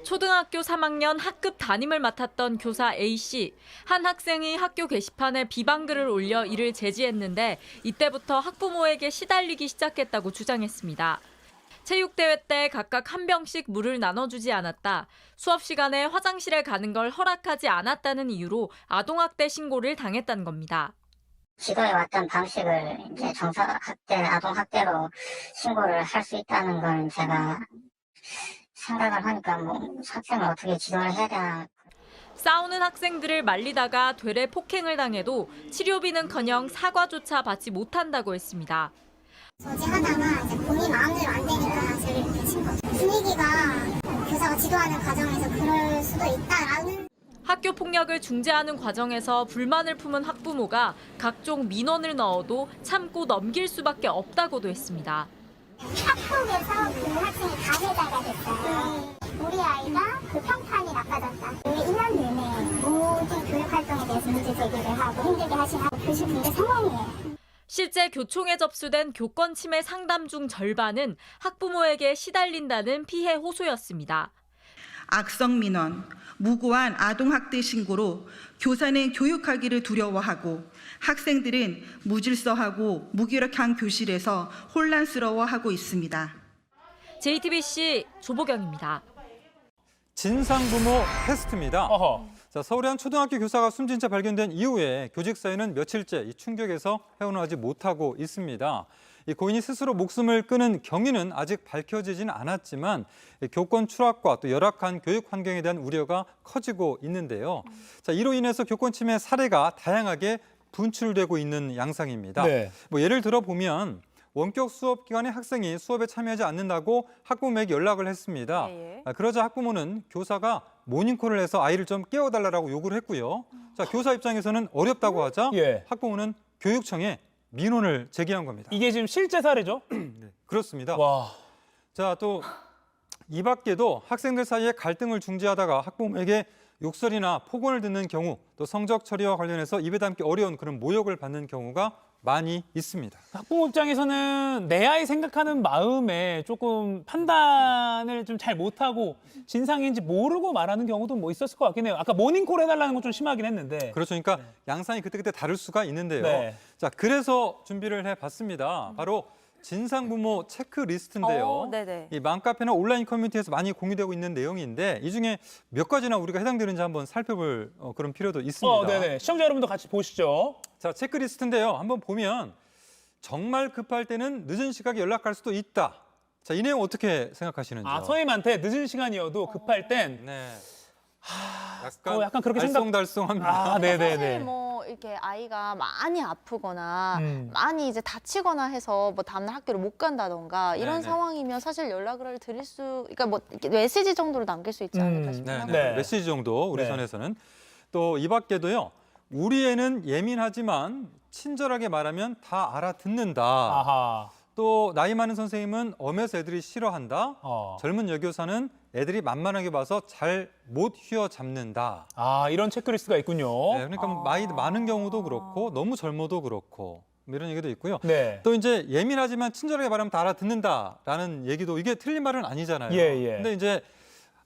초등학교 3학년 학급 담임을 맡았던 교사 A씨. 한 학생이 학교 게시판에 비방글을 올려 이를 제지했는데 이때부터 학부모에게 시달리기 시작했다고 주장했습니다. 체육대회 때 각각 한 병씩 물을 나눠주지 않았다. 수업 시간에 화장실에 가는 걸 허락하지 않았다는 이유로 아동학대 신고를 당했다는 겁니다. 지도해 왔던 방식을 이제 정서학대, 아동학대로 신고를 할 수 있다는 걸 제가 생각을 하니까 학생을 어떻게 지도를 해야 되나. 싸우는 학생들을 말리다가 되레 폭행을 당해도 치료비는커녕 사과조차 받지 못한다고 했습니다. 저지하다가 이제 본인 마음대로 안 되니까 저를 이렇게 친 거죠. 분위기가 교사가 지도하는 과정에서 그럴 수도 있다라는. 학교 폭력을 중재하는 과정에서 불만을 품은 학부모가 각종 민원을 넣어도 참고 넘길 수밖에 없다고도 했습니다. 학폭에서 그 학생이 가해자가 됐어요. 우리 아이가 그 평판이 나빠졌다. 1년 내내 모든 교육 활동에 대해서 문제 제기를 하고 힘들게 하시는 교실 분들 상황이에요. 실제 교총에 접수된 교권 침해 상담 중 절반은 학부모에게 시달린다는 피해 호소였습니다. 악성 민원, 무고한 아동학대 신고로 교사는 교육하기를 두려워하고 학생들은 무질서하고 무기력한 교실에서 혼란스러워하고 있습니다. JTBC 조보경입니다. 진상부모 테스트입니다. 어허. 자, 서울의 한 초등학교 교사가 숨진 채 발견된 이후에 교직 사회는 며칠째 이 충격에서 헤어나오지 못하고 있습니다. 이 고인이 스스로 목숨을 끊은 경위는 아직 밝혀지진 않았지만 교권 추락과 또 열악한 교육 환경에 대한 우려가 커지고 있는데요. 자, 이로 인해서 교권 침해 사례가 다양하게 분출되고 있는 양상입니다. 네. 예를 들어 보면 원격 수업 기간에 학생이 수업에 참여하지 않는다고 학부모에게 연락을 했습니다. 그러자 학부모는 교사가 모닝콜을 해서 아이를 좀 깨워달라고 요구를 했고요. 자, 교사 입장에서는 어렵다고 하자 예. 학부모는 교육청에 민원을 제기한 겁니다. 이게 지금 실제 사례죠? 네, 그렇습니다. 와. 자, 또 이 밖에도 학생들 사이에 갈등을 중재하다가 학부모에게 욕설이나 폭언을 듣는 경우, 또 성적 처리와 관련해서 입에 담기 어려운 그런 모욕을 받는 경우가 많이 있습니다. 학부모 입장에서는 내 아이 생각하는 마음에 조금 판단을 좀 잘 못하고 진상인지 모르고 말하는 경우도 있었을 것 같긴 해요. 아까 모닝콜 해달라는 건 좀 심하긴 했는데. 그렇죠. 그러니까 양상이 그때그때 다를 수가 있는데요. 네. 자, 그래서 준비를 해봤습니다. 바로 진상부모 체크리스트인데요. 네네. 이 맘카페나 온라인 커뮤니티에서 많이 공유되고 있는 내용인데 이 중에 몇 가지나 우리가 해당되는지 한번 살펴볼 그런 필요도 있습니다. 네네. 시청자 여러분도 같이 보시죠. 자, 체크리스트인데요. 한번 보면 정말 급할 때는 늦은 시각에 연락할 수도 있다. 자, 이 내용 어떻게 생각하시는지요? 선생님한테 늦은 시간이어도 급할 땐 네. 약간 그렇게 달성달성합니다. 네네네. 사실 이렇게 아이가 많이 아프거나 많이 이제 다치거나 해서 다음날 학교를 못 간다던가 이런 네네. 상황이면 사실 연락을 드릴 수, 그러니까 이렇게 메시지 정도로 남길 수 있지 않을까 싶어요. 네. 메시지 정도 우리 네. 선에서는. 또 이 밖에도요. 우리 애는 예민하지만 친절하게 말하면 다 알아듣는다. 아하. 또 나이 많은 선생님은 엄해서 애들이 싫어한다. 어. 젊은 여교사는 애들이 만만하게 봐서 잘 못 휘어잡는다. 이런 체크리스트가 있군요. 네, 그러니까 나이 많은 경우도 그렇고 너무 젊어도 그렇고 이런 얘기도 있고요. 네. 또 이제 예민하지만 친절하게 말하면 다 알아듣는다라는 얘기도 이게 틀린 말은 아니잖아요. 예. 근데 이제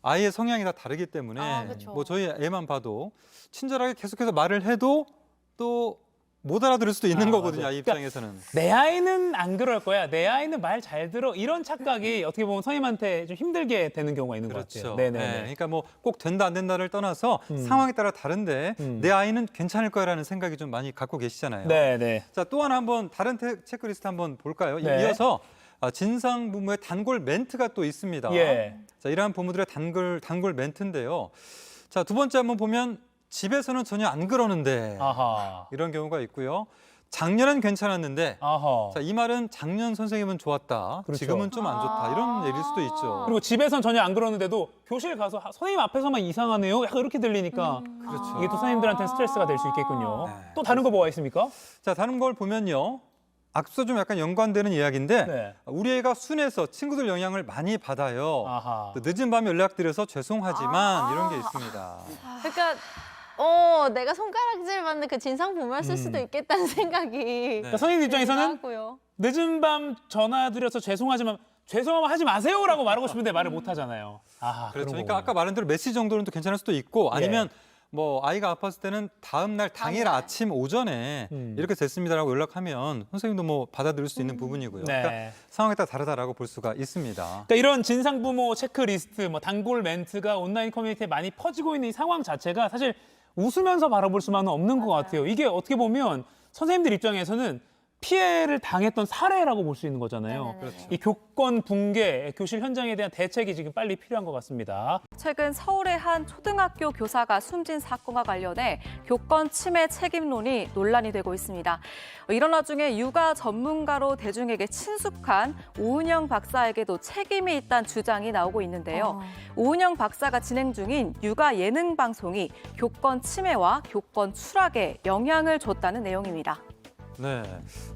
아이의 성향이 다 다르기 때문에 그렇죠. 저희 애만 봐도 친절하게 계속해서 말을 해도 또 못 알아들을 수도 있는 거거든요. 맞아요. 아이 입장에서는. 내 아이는 안 그럴 거야. 내 아이는 말 잘 들어. 이런 착각이 어떻게 보면 선생님한테 좀 힘들게 되는 경우가 있는 것 그렇죠. 같아요. 네, 네네. 그러니까 꼭 된다 안 된다를 떠나서 상황에 따라 다른데 내 아이는 괜찮을 거야라는 생각이 좀 많이 갖고 계시잖아요. 네네. 자, 또 하나 한번 다른 체크리스트 한번 볼까요? 네. 이어서 진상 부모의 단골 멘트가 또 있습니다. 예. 자, 이러한 부모들의 단골 멘트인데요. 자, 두 번째 한번 보면 집에서는 전혀 안 그러는데 아하. 이런 경우가 있고요. 작년엔 괜찮았는데 아하. 자, 이 말은 작년 선생님은 좋았다. 그렇죠. 지금은 좀 안 좋다. 이런 얘기일 수도 있죠. 그리고 집에선 전혀 안 그러는데도 교실 가서 선생님 앞에서만 이상하네요. 약간 이렇게 들리니까 그렇죠. 이게 또 선생님들한테는 스트레스가 될 수 있겠군요. 네. 또 다른 거 뭐가 있습니까? 자, 다른 걸 보면요. 앞서 좀 약간 연관되는 이야기인데 네. 우리 애가 순해서 친구들 영향을 많이 받아요. 아하. 또 늦은 밤에 연락드려서 죄송하지만 이런 게 있습니다. 그러니까 내가 손가락질 받는 그 진상 부모였을 수도 있겠다는 생각이 그러니까 선생님 입장에서는 하고요. 늦은 밤 전화 드려서 죄송하지만 죄송하면 하지 마세요라고 말하고 싶은데 말을 못 하잖아요. 아, 그렇죠. 그런 그러니까 거구나. 아까 말한 대로 메시지 정도는 또 괜찮을 수도 있고 아니면 뭐 아이가 아팠을 때는 다음 날 당일 당일. 아침 오전에 이렇게 됐습니다라고 연락하면 선생님도 뭐 받아들일 수 있는 부분이고요. 네. 그러니까 상황에 따라 다르다라고 볼 수가 있습니다. 그러니까 이런 진상부모 체크리스트, 뭐 단골 멘트가 온라인 커뮤니티에 많이 퍼지고 있는 이 상황 자체가 사실 웃으면서 바라볼 수만은 없는 것 같아요. 이게 어떻게 보면 선생님들 입장에서는 피해를 당했던 사례라고 볼 수 있는 거잖아요. 네네네. 이 교권 붕괴, 교실 현장에 대한 대책이 지금 빨리 필요한 것 같습니다. 최근 서울의 한 초등학교 교사가 숨진 사건과 관련해 교권 침해 책임론이 논란이 되고 있습니다. 이런 와중에 육아 전문가로 대중에게 친숙한 오은영 박사에게도 책임이 있다는 주장이 나오고 있는데요. 오은영 박사가 진행 중인 육아 예능 방송이 교권 침해와 교권 추락에 영향을 줬다는 내용입니다. 네,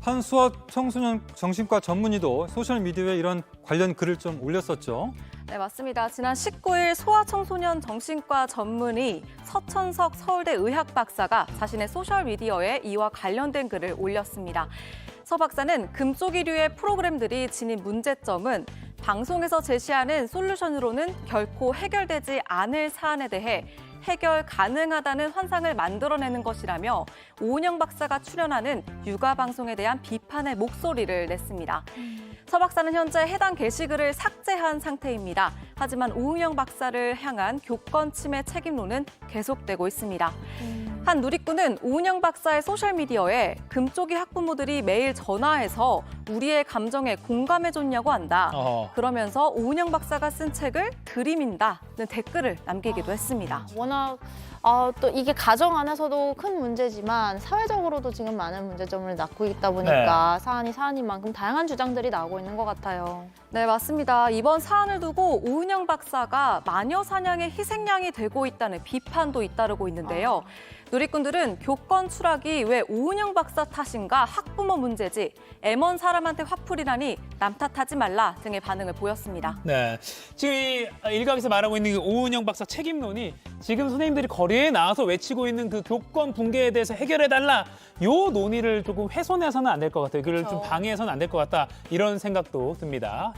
한 수학 청소년 정신과 전문의도 소셜미디어에 이런 관련 글을 좀 올렸었죠. 네, 맞습니다. 지난 19일 소아청소년 정신과 전문의 서천석 서울대 의학 박사가 자신의 소셜미디어에 이와 관련된 글을 올렸습니다. 서 박사는 금쪽이류의 프로그램들이 지닌 문제점은 방송에서 제시하는 솔루션으로는 결코 해결되지 않을 사안에 대해 해결 가능하다는 환상을 만들어내는 것이라며 오은영 박사가 출연하는 육아 방송에 대한 비판의 목소리를 냈습니다. 서 박사는 현재 해당 게시글을 삭제한 상태입니다. 하지만 오은영 박사를 향한 교권 침해 책임론은 계속되고 있습니다. 한 누리꾼은 오은영 박사의 소셜미디어에 금쪽이 학부모들이 매일 전화해서 우리의 감정에 공감해줬냐고 한다. 그러면서 오은영 박사가 쓴 책을 들이민다는 댓글을 남기기도 했습니다. 워낙 또 이게 가정 안에서도 큰 문제지만 사회적으로도 지금 많은 문제점을 낳고 있다 보니까 사안이 사안인 만큼 다양한 주장들이 나오고 있는 것 같아요. 네, 맞습니다. 이번 사안을 두고 오은영 박사가 마녀 사냥의 희생양이 되고 있다는 비판도 잇따르고 있는데요. 누리꾼들은 교권 추락이 왜 오은영 박사 탓인가 학부모 문제지 M1 사람한테 화풀이라니 남 탓하지 말라 등의 반응을 보였습니다. 네, 지금 이 일각에서 말하고 있는 그 오은영 박사 책임론이 지금 선생님들이 거리에 나와서 외치고 있는 그 교권 붕괴에 대해서 해결해달라 요 논의를 조금 훼손해서는 안 될 것 같아요. 그걸 좀 방해해서는 안 될 것 같다 이런 생각도 듭니다.